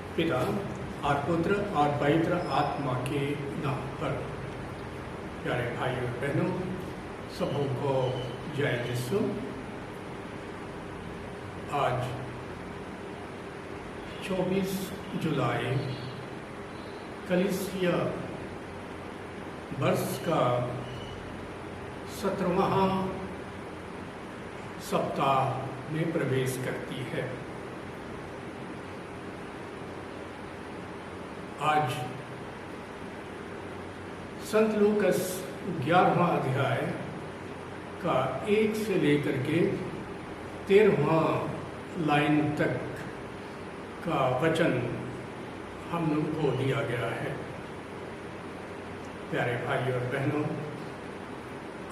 पिता और पुत्र और पवित्र आत्मा के नाम पर। प्यारे भाइयों और बहनों, सबों को जय यीशु। आज 24 जुलाई कलीसिया वर्ष का 17वां सप्ताह में प्रवेश करती है। आज संत लूकस 11वां अध्याय का 1 से लेकर के 13वां लाइन तक का वचन हम लोग को दिया गया है। प्यारे भाइयों और बहनों,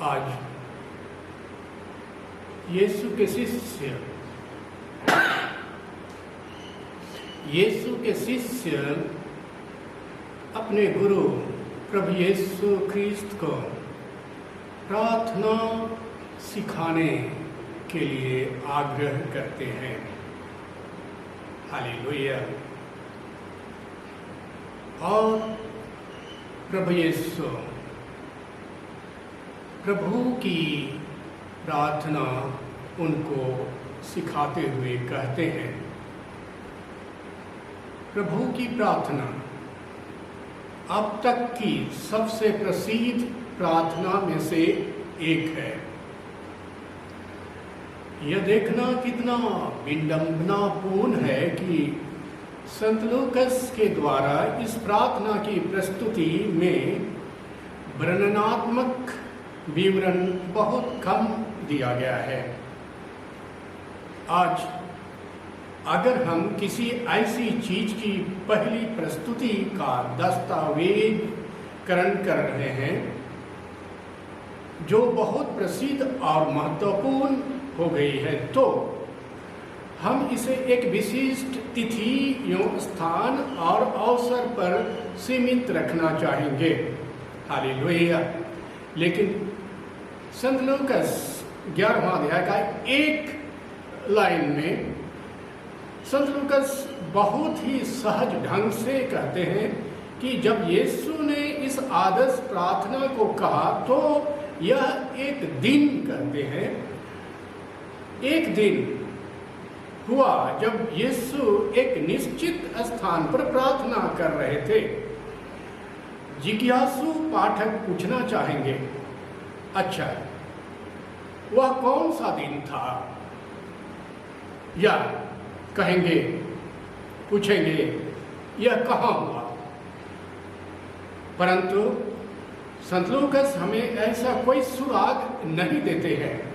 आज यीशु के शिष्य अपने गुरु प्रभु यीशु ख्रीस्त को प्रार्थना सिखाने के लिए आग्रह करते हैं। हालेलुया। और प्रभु यीशु प्रभु की प्रार्थना उनको सिखाते हुए कहते हैं। प्रभु की प्रार्थना अब तक की सबसे प्रसिद्ध प्रार्थना में से एक है। यह देखना कितना विडंबनापूर्ण है कि संत लूकस के द्वारा इस प्रार्थना की प्रस्तुति में वर्णनात्मक विवरण बहुत कम दिया गया है। आज अगर हम किसी ऐसी चीज की पहली प्रस्तुति का दस्तावेजीकरण कर रहे हैं जो बहुत प्रसिद्ध और महत्वपूर्ण हो गई है, तो हम इसे एक विशिष्ट तिथि एवं स्थान और अवसर पर सीमित रखना चाहेंगे। हालेलुया। लेकिन संत लूकस 11वां अध्याय का एक लाइन में संत लूकस बहुत ही सहज ढंग से कहते हैं कि जब यीशु ने इस आदर्श प्रार्थना को कहा तो यह एक दिन कहते हैं। एक दिन हुआ जब यीशु एक निश्चित स्थान पर प्रार्थना कर रहे थे। जिज्ञासु पाठक पूछना चाहेंगे, अच्छा, वह कौन सा दिन था? या कहेंगे, पूछेंगे, यह कहाँ हुआ? परंतु संत लूकस हमें ऐसा कोई सुराग नहीं देते हैं।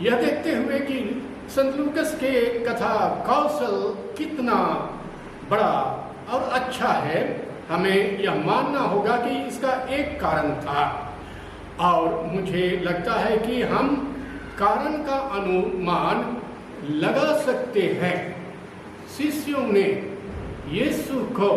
यह देखते हुए कि संत लूकस के कथा कौशल कितना बड़ा और अच्छा है, हमें यह मानना होगा कि इसका एक कारण था। और मुझे लगता है कि हम कारण का अनुमान लगा सकते हैं। शिष्यों ने यीशु को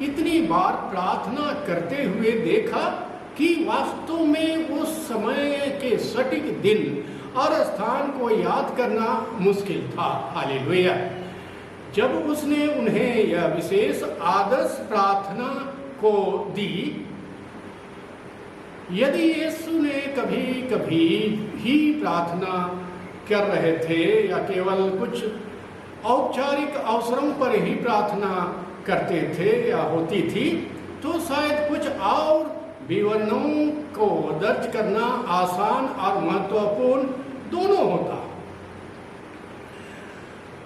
इतनी बार प्रार्थना करते हुए देखा कि वास्तव में उस समय के सटीक दिन और स्थान को याद करना मुश्किल था। हालेलुया। जब उसने उन्हें यह विशेष आदर्श प्रार्थना को दी, यदि यीशु ने कभी कभी ही प्रार्थना कर रहे थे या केवल कुछ औपचारिक अवसरों पर ही प्रार्थना करते थे या होती थी, तो शायद कुछ और विवरणों को दर्ज करना आसान और महत्वपूर्ण दोनों होता।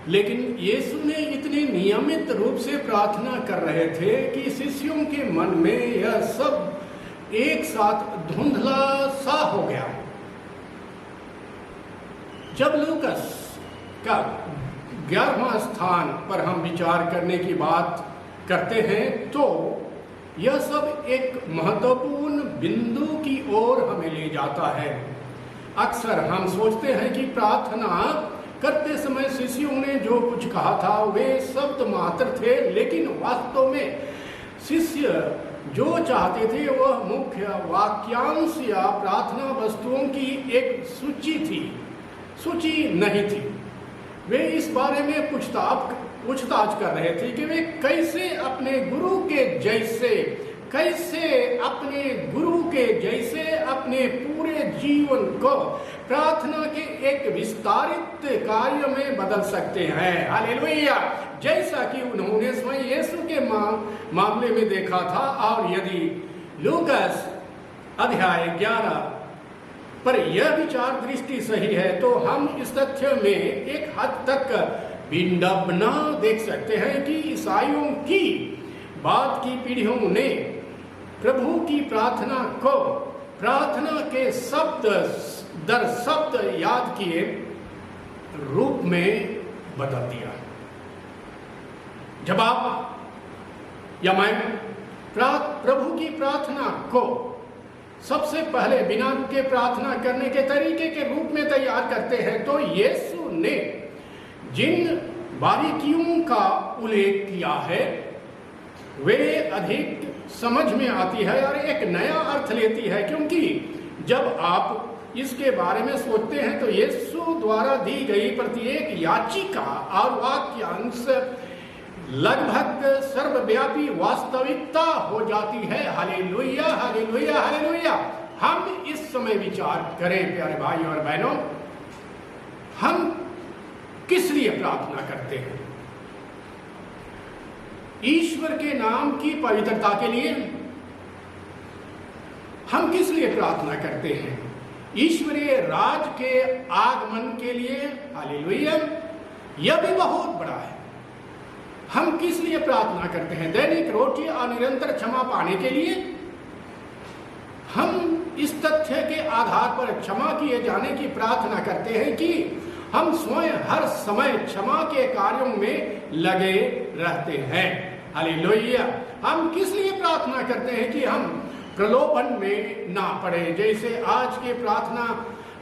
लेकिन यीशु ने इतने नियमित रूप से प्रार्थना कर रहे थे कि शिष्यों के मन में यह सब एक साथ धुंधला सा हो गया। जब लूकस का 11वां स्थान पर हम विचार करने की बात करते हैं तो यह सब एक महत्वपूर्ण बिंदु की ओर हमें ले जाता है। अक्सर हम सोचते हैं कि प्रार्थना करते समय शिष्यों ने जो कुछ कहा था वे शब्द मात्र थे, लेकिन वास्तव में शिष्य जो चाहते थे वह मुख्य वाक्यांश या प्रार्थना वस्तुओं की एक सूची थी, सूची नहीं थी। वे इस बारे में पूछताछ कर रहे थे कि वे कैसे अपने गुरु के जैसे अपने पूरे जीवन को प्रार्थना के एक विस्तारित कार्य में बदल सकते हैं। हालेलुया। जैसा कि उन्होंने स्वयं यीशु के मामले में देखा था। और यदि लूकास अध्याय 11 पर यह विचार दृष्टि सही है तो हम इस तथ्य में एक हद तक विडंबना देख सकते हैं कि ईसाइयों की बाद की पीढ़ियों ने प्रभु की प्रार्थना को प्रार्थना के शब्द दर शब्द याद किए रूप में बदल दिया। जब आप या मैं प्रभु की प्रार्थना को सबसे पहले बिना रुके प्रार्थना करने के तरीके के रूप में तैयार करते हैं तो यीशु ने जिन बारीकियों का उल्लेख किया है वे अधिक समझ में आती है और एक नया अर्थ लेती है, क्योंकि जब आप इसके बारे में सोचते हैं तो यीशु द्वारा दी गई प्रत्येक याचिका और वाक्यांश लगभग सर्वव्यापी वास्तविकता हो जाती है। Hallelujah, hallelujah, hallelujah. हम इस समय विचार करें प्यारे भाई और बहनों, हम किस लिए प्रार्थना करते हैं? ईश्वर के नाम की पवित्रता के लिए। हम किस लिए प्रार्थना करते हैं? ईश्वरीय राज के आगमन के लिए। हालेलुया। यह भी बहुत बड़ा है। हम किस लिए प्रार्थना करते हैं? दैनिक रोटी और निरंतर क्षमा पाने के लिए। हम इस तथ्य के आधार पर क्षमा किए जाने की प्रार्थना करते हैं कि हम स्वयं हर समय क्षमा के कार्यों में लगे रहते हैं। हालेलुया। हम किस लिए प्रार्थना करते हैं? कि हम प्रलोभन में ना पड़े। जैसे आज के प्रार्थना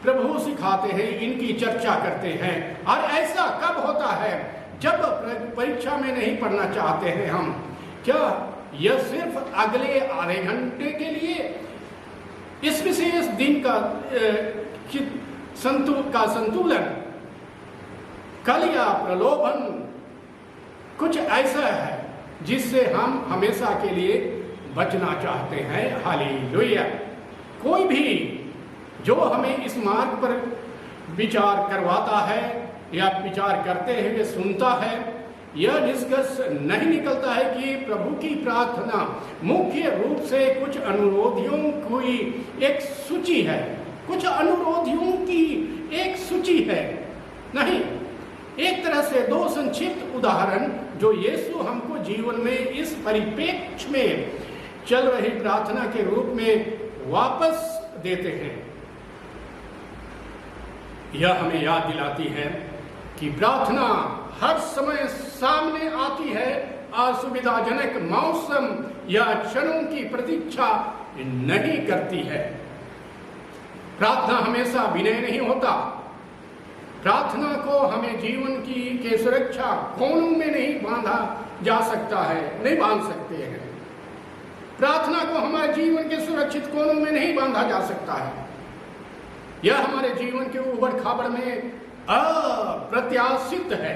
प्रभु सिखाते हैं, इनकी चर्चा करते हैं। और ऐसा कब होता है? जब परीक्षा में नहीं पढ़ना चाहते हैं हम। क्या यह सिर्फ अगले आधे घंटे के लिए इस विशेष दिन का संतुलन कल या प्रलोभन कुछ ऐसा है जिससे हम हमेशा के लिए बचना चाहते हैं? हालेलुया। कोई भी जो हमें इस मार्ग पर विचार करवाता है या विचार करते हुए सुनता है, यह निष्कर्ष नहीं निकलता है कि प्रभु की प्रार्थना मुख्य रूप से कुछ अनुरोधियों की एक सूची है। कुछ अनुरोधियों की एक सूची है। नहीं, एक तरह से दो संक्षिप्त उदाहरण जो यीशु हमको जीवन में इस परिप्रेक्ष्य में चल रही प्रार्थना के रूप में वापस देते हैं। यह हमें याद दिलाती है कि प्रार्थना हर समय सामने आती है और सुविधाजनक मौसम या क्षणों की प्रतीक्षा नहीं करती है। प्रार्थना हमेशा विनय नहीं होता। प्रार्थना को हमें जीवन के सुरक्षा कोनों में नहीं बांधा जा सकता है, नहीं बांध सकते हैं। प्रार्थना को हमारे जीवन के सुरक्षित कोनों में नहीं बांधा जा सकता है। यह हमारे जीवन के उबड़ खाबड़ में अप्रत्याशित है।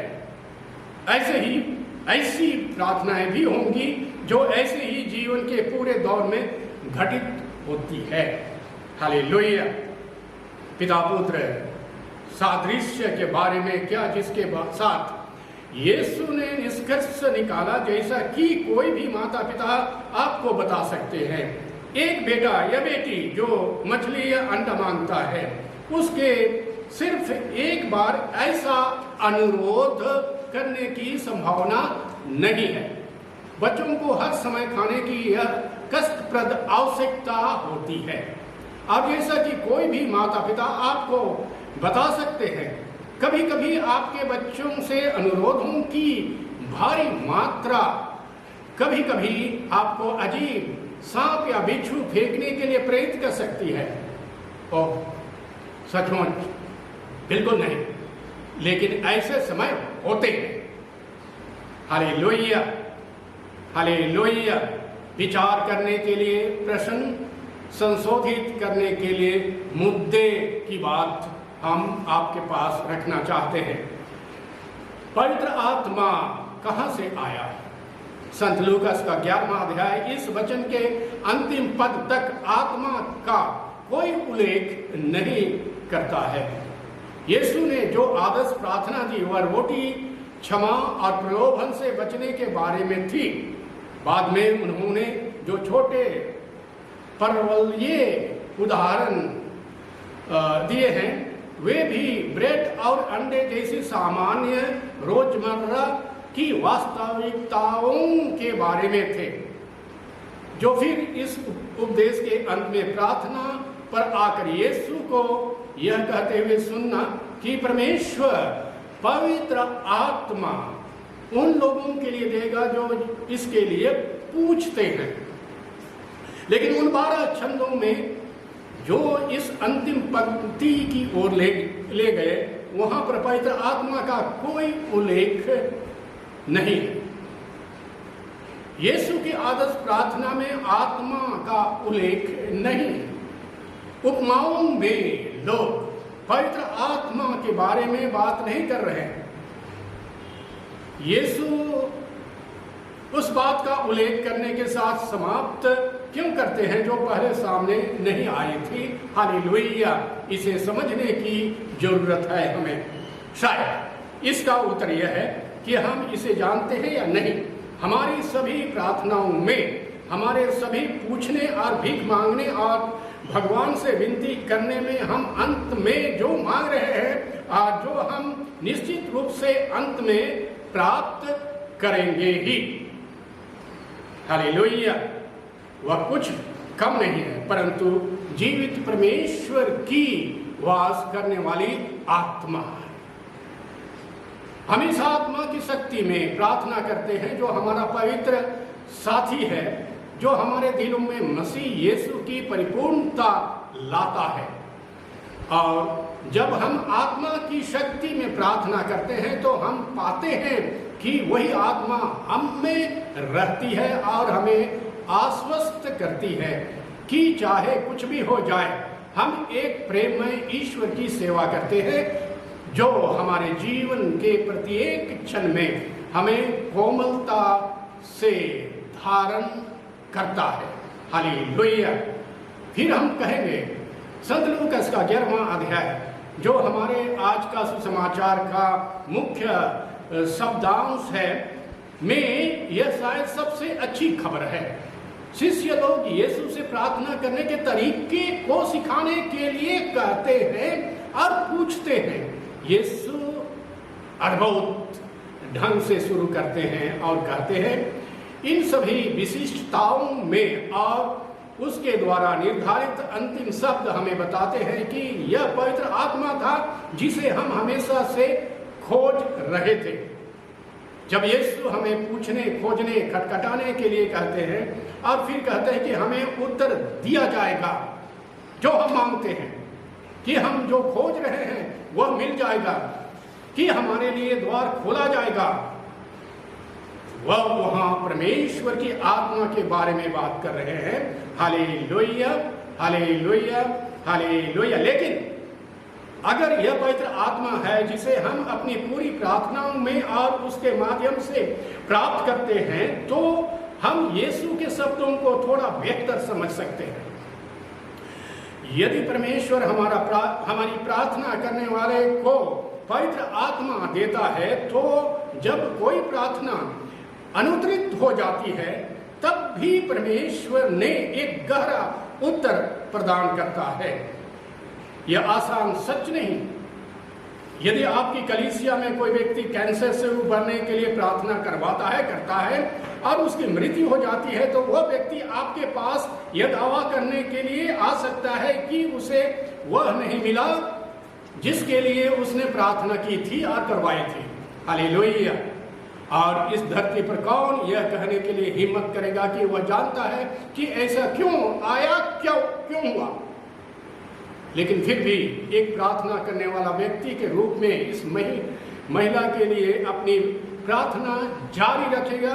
ऐसी प्रार्थनाएं भी होंगी जो ऐसे ही जीवन के पूरे दौर में घटित होती है। हालेलुया। पिता पुत्र सादृश्य के बारे में क्या, जिसके साथ यीशु ने निष्कर्ष निकाला, जैसा कि कोई भी माता पिता आपको बता सकते हैं। एक बेटा या बेटी जो मछली या अंडा मांगता है, उसके सिर्फ एक बार ऐसा अनुरोध करने की संभावना नहीं है। बच्चों को हर समय खाने की यह कष्टप्रद आवश्यकता होती है। अब जैसा कि कोई भी माता पिता आपको बता सकते हैं, कभी कभी आपके बच्चों से अनुरोधों की भारी मात्रा कभी कभी आपको अजीब सांप या बिच्छू फेंकने के लिए प्रेरित कर सकती है। ओह, सचमुच बिल्कुल नहीं, लेकिन ऐसे समय होते हैं। Hallelujah, hallelujah. विचार करने के लिए, प्रश्न संशोधित करने के लिए मुद्दे की बात हम आपके पास रखना चाहते हैं। पवित्र आत्मा कहाँ से आया? संत लूकास का 11वां अध्याय इस वचन के अंतिम पद तक आत्मा का कोई उल्लेख नहीं करता है। यीशु ने जो आदर्श प्रार्थना दी वह रोटी, क्षमा और प्रलोभन से बचने के बारे में थी। बाद में उन्होंने जो छोटे परवलये उदाहरण दिए हैं वे भी ब्रेड और अंडे जैसी सामान्य रोजमर्रा की वास्तविकताओं के बारे में थे, जो फिर इस उपदेश के अंत में प्रार्थना पर आकर यीशु को यह कहते हुए सुनना कि परमेश्वर पवित्र आत्मा उन लोगों के लिए देगा जो इसके लिए पूछते हैं। लेकिन उन 12 छंदों में जो इस अंतिम पंक्ति की ओर ले गए वहां पर पवित्र आत्मा का कोई उल्लेख नहीं है। यीशु की आदर्श प्रार्थना में आत्मा का उल्लेख नहीं है। उपमाओं में लोग पवित्र आत्मा के बारे में बात नहीं कर रहे हैं। यीशु उस बात का उल्लेख करने के साथ समाप्त क्यों करते हैं जो पहले सामने नहीं आई थी? हालेलुया! इसे समझने की जरूरत है हमें। शायद इसका उत्तर यह है कि हम इसे जानते हैं या नहीं। हमारी सभी प्रार्थनाओं में, हमारे सभी पूछने और भीख मांगने और भगवान से विनती करने में हम अंत में जो मांग रहे हैं और जो हम निश्चित रूप से अंत में प्राप्त करेंगे ही। हालेलुया! वह कुछ कम नहीं है परंतु जीवित परमेश्वर की वास करने वाली आत्मा है। हम इस आत्मा की शक्ति में प्रार्थना करते हैं जो हमारा पवित्र साथी है, जो हमारे दिलों में मसीह यीशु की परिपूर्णता लाता है। और जब हम आत्मा की शक्ति में प्रार्थना करते हैं तो हम पाते हैं कि वही आत्मा हम में रहती है और हमें आश्वस्त करती है कि चाहे कुछ भी हो जाए हम एक प्रेममय ईश्वर की सेवा करते हैं जो हमारे जीवन के प्रत्येक क्षण में हमें कोमलता से धारण करता है। हालेलुया! फिर हम कहेंगे संत लूकास का 11वां अध्याय जो हमारे आज का सुसमाचार का मुख्य शब्दांश है में यह शायद सबसे अच्छी खबर है। शिष्य लोग यीशु से प्रार्थना करने के तरीके को सिखाने के लिए कहते हैं और पूछते हैं। यीशु अद्भुत ढंग से शुरू करते हैं और कहते हैं इन सभी विशिष्टताओं में और उसके द्वारा निर्धारित अंतिम शब्द हमें बताते हैं कि यह पवित्र आत्मा था जिसे हम हमेशा से खोज रहे थे। जब यीशु हमें पूछने, खोजने, खटखटाने के लिए कहते हैं और फिर कहते हैं कि हमें उत्तर दिया जाएगा जो हम मांगते हैं, कि हम जो खोज रहे हैं वह मिल जाएगा, कि हमारे लिए द्वार खोला जाएगा, वह वहां परमेश्वर की आत्मा के बारे में बात कर रहे हैं। हालेलुया! हालेलुया! हालेलुया! लेकिन अगर यह पवित्र आत्मा है जिसे हम अपनी पूरी प्रार्थनाओं में और उसके माध्यम से प्राप्त करते हैं तो हम यीशु के शब्दों को थोड़ा बेहतर समझ सकते हैं। यदि परमेश्वर हमारी प्रार्थना करने वाले को पवित्र आत्मा देता है तो जब कोई प्रार्थना अनुत्तरित हो जाती है तब भी परमेश्वर ने एक गहरा उत्तर प्रदान करता है। यह आसान सच नहीं। यदि आपकी कलीसिया में कोई व्यक्ति कैंसर से उबरने के लिए प्रार्थना करता है और उसकी मृत्यु हो जाती है तो वह व्यक्ति आपके पास यह दावा करने के लिए आ सकता है कि उसे वह नहीं मिला जिसके लिए उसने प्रार्थना की थी और करवाई थी। हालेलुया! और इस धरती पर कौन यह कहने के लिए हिम्मत करेगा कि वह जानता है कि ऐसा क्यों आया, क्यों हुआ? लेकिन फिर भी एक प्रार्थना करने वाला व्यक्ति के रूप में इस महिला के लिए अपनी प्रार्थना जारी रखेगा।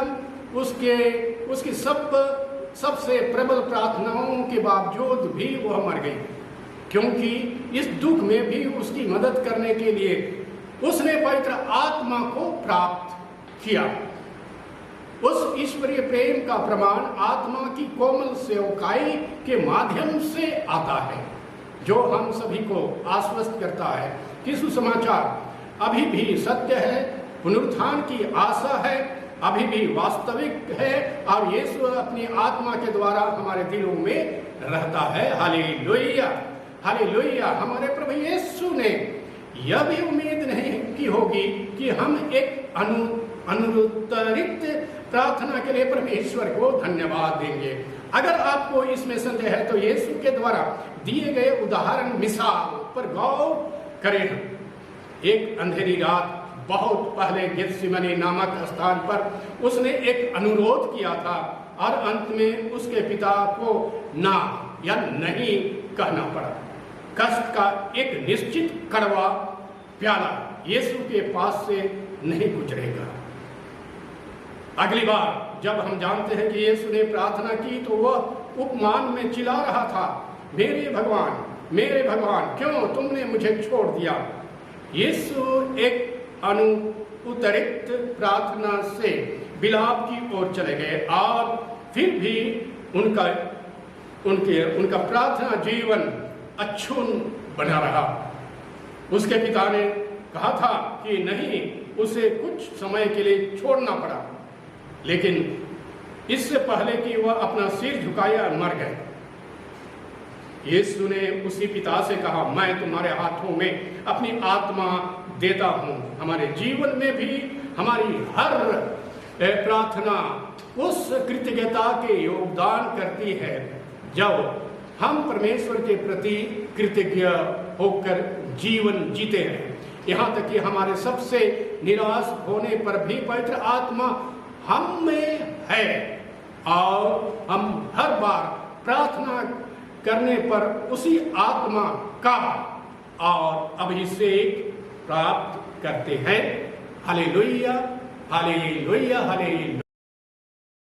उसकी सबसे प्रबल प्रार्थनाओं के बावजूद भी वह मर गई, क्योंकि इस दुख में भी उसकी मदद करने के लिए उसने पवित्र आत्मा को प्राप्त किया। उस ईश्वरीय प्रेम का प्रमाण आत्मा की कोमल सेवकाई के माध्यम से आता है, जो हम सभी को आश्वस्त करता है कि सुसमाचार अभी भी सत्य है, पुनरुत्थान की आशा है, अभी भी वास्तविक है, और यीशु अपनी आत्मा के द्वारा हमारे दिलों में रहता है। Hallelujah, hallelujah. हमारे प्रभु यीशु ने यह भी उम्मीद नहीं की होगी कि हम एक अनुत्तरित प्रार्थना के लिए परमेश्वर को धन्यवाद देंगे। अगर आपको इसमें संदेह है तो यीशु के द्वारा दिए गए उदाहरण मिसाल पर गौर करें। एक अंधेरी रात बहुत पहले गेत्सेमनी नामक स्थान पर उसने एक अनुरोध किया था और अंत में उसके पिता को ना या नहीं कहना पड़ा। कष्ट का एक निश्चित कड़वा प्याला यीशु के पास से नहीं गुजरेगा। अगली बार जब हम जानते हैं कि यीशु ने प्रार्थना की तो वह उपमान में चिल्ला रहा था, मेरे भगवान क्यों तुमने मुझे छोड़ दिया। यीशु एक अनुत्तरित प्रार्थना से विलाप की ओर चले गए और फिर भी उनका प्रार्थना जीवन अक्षुण्ण बना रहा। उसके पिता ने कहा था कि नहीं, उसे कुछ समय के लिए छोड़ना पड़ा, लेकिन इससे पहले कि वह अपना सिर झुकाया मर गए। यीशु ने उसी पिता से कहा, मैं तुम्हारे हाथों में अपनी आत्मा देता हूँ। हमारे जीवन में भी हमारी हर प्रार्थना उस कृतज्ञता के योगदान करती है जब हम परमेश्वर के प्रति कृतज्ञ होकर जीवन जीते हैं। यहाँ तक कि हमारे सबसे निराश होने पर भी पवित्र आत्मा हम में है और हम हर बार प्रार्थना करने पर उसी आत्मा का और अभिषेक प्राप्त करते हैं। Hallelujah, hallelujah, hallelujah.